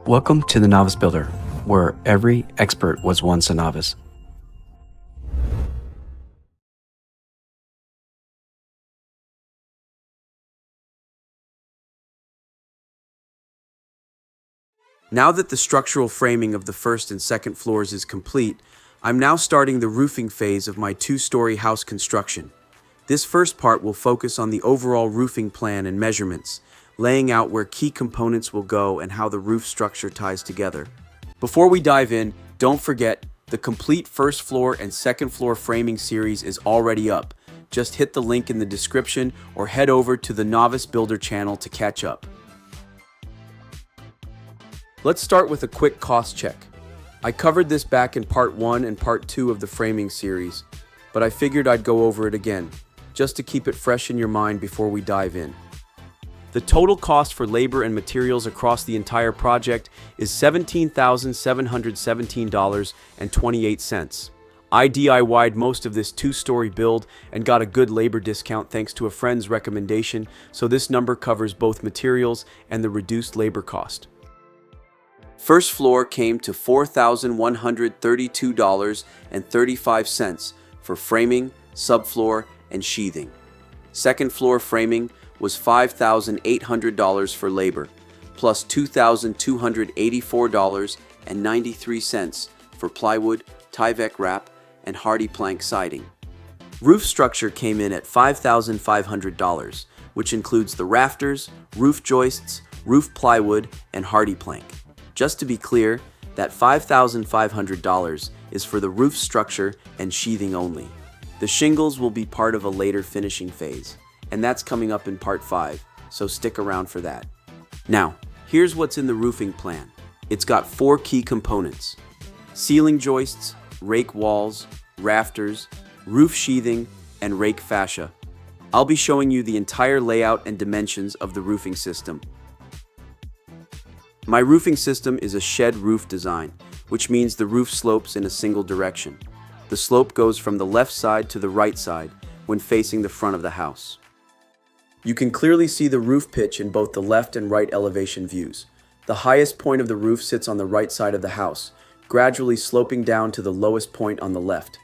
Welcome to the Novice Builder, where every expert was once a novice. Now that the structural framing of the first and second floors is complete, I'm now starting the roofing phase of my two-story house construction. This first part will focus on the overall roofing plan and measurements, laying out where key components will go and how the roof structure ties together. Before we dive in, don't forget, the complete first floor and second floor framing series is already up. Just hit the link in the description or head over to the Novice Builder channel to catch up. Let's start with a quick cost check. I covered this back in part 1 and part 2 of the framing series, but I figured I'd go over it again, just to keep it fresh in your mind before we dive in. The total cost for labor and materials across the entire project is $17,717.28. I DIY'd most of this two-story build and got a good labor discount thanks to a friend's recommendation, so this number covers both materials and the reduced labor cost. First floor came to $4,132.35 for framing, subfloor, and sheathing. Second floor framing was $5,800 for labor, plus $2,284.93 for plywood, Tyvek wrap, and hardy plank siding. Roof structure came in at $5,500, which includes the rafters, roof joists, roof plywood, and hardy plank. Just to be clear, that $5,500 is for the roof structure and sheathing only. The shingles will be part of a later finishing phase, and that's coming up in part 5, so stick around for that. Now, here's what's in the roofing plan. It's got 4 key components: ceiling joists, rake walls, rafters, roof sheathing, and rake fascia. I'll be showing you the entire layout and dimensions of the roofing system. My roofing system is a shed roof design, which means the roof slopes in a single direction. The slope goes from the left side to the right side when facing the front of the house. You can clearly see the roof pitch in both the left and right elevation views. The highest point of the roof sits on the right side of the house, gradually sloping down to the lowest point on the left.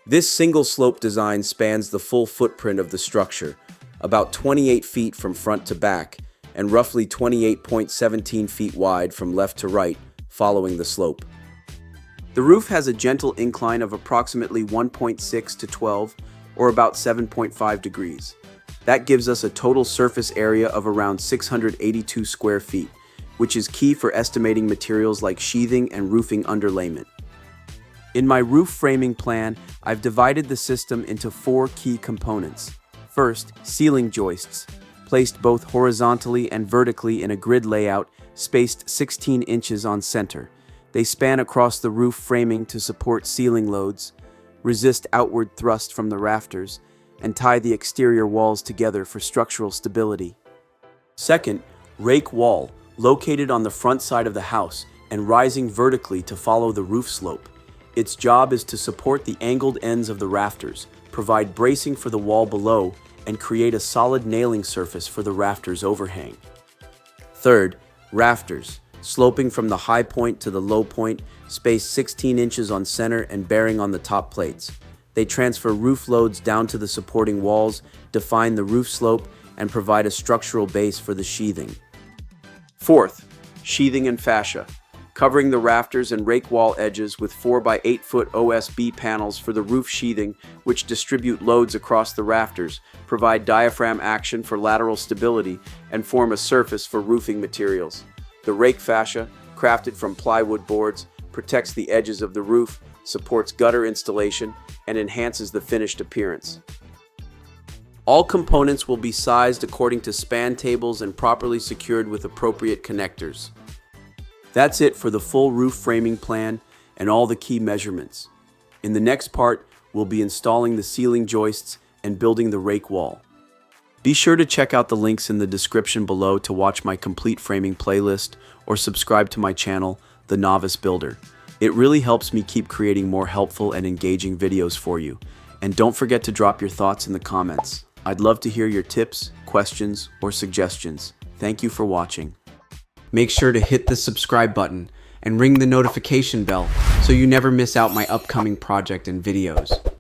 This single slope design spans the full footprint of the structure, about 28 feet from front to back, and roughly 28.17 feet wide from left to right, following the slope. The roof has a gentle incline of approximately 1.6 to 12, or about 7.5 degrees. That gives us a total surface area of around 682 square feet, which is key for estimating materials like sheathing and roofing underlayment. In my roof framing plan, I've divided the system into 4 key components. First, ceiling joists, placed both horizontally and vertically in a grid layout, spaced 16 inches on center. They span across the roof framing to support ceiling loads, resist outward thrust from the rafters, and tie the exterior walls together for structural stability. Second, rake wall, located on the front side of the house and rising vertically to follow the roof slope. Its job is to support the angled ends of the rafters, provide bracing for the wall below, and create a solid nailing surface for the rafters overhang. Third, rafters, sloping from the high point to the low point, spaced 16 inches on center and bearing on the top plates. They transfer roof loads down to the supporting walls, define the roof slope, and provide a structural base for the sheathing. Fourth, sheathing and fascia, covering the rafters and rake wall edges with 4 by 8 foot OSB panels for the roof sheathing, which distribute loads across the rafters, provide diaphragm action for lateral stability, and form a surface for roofing materials. The rake fascia, crafted from plywood boards, protects the edges of the roof, supports gutter installation, and enhances the finished appearance. All components will be sized according to span tables and properly secured with appropriate connectors. That's it for the full roof framing plan and all the key measurements. In the next part, we'll be installing the ceiling joists and building the rake wall. Be sure to check out the links in the description below to watch my complete framing playlist or subscribe to my channel, The Novice Builder. It really helps me keep creating more helpful and engaging videos for you. And don't forget to drop your thoughts in the comments. I'd love to hear your tips, questions, or suggestions. Thank you for watching. Make sure to hit the subscribe button and ring the notification bell so you never miss out my upcoming project and videos.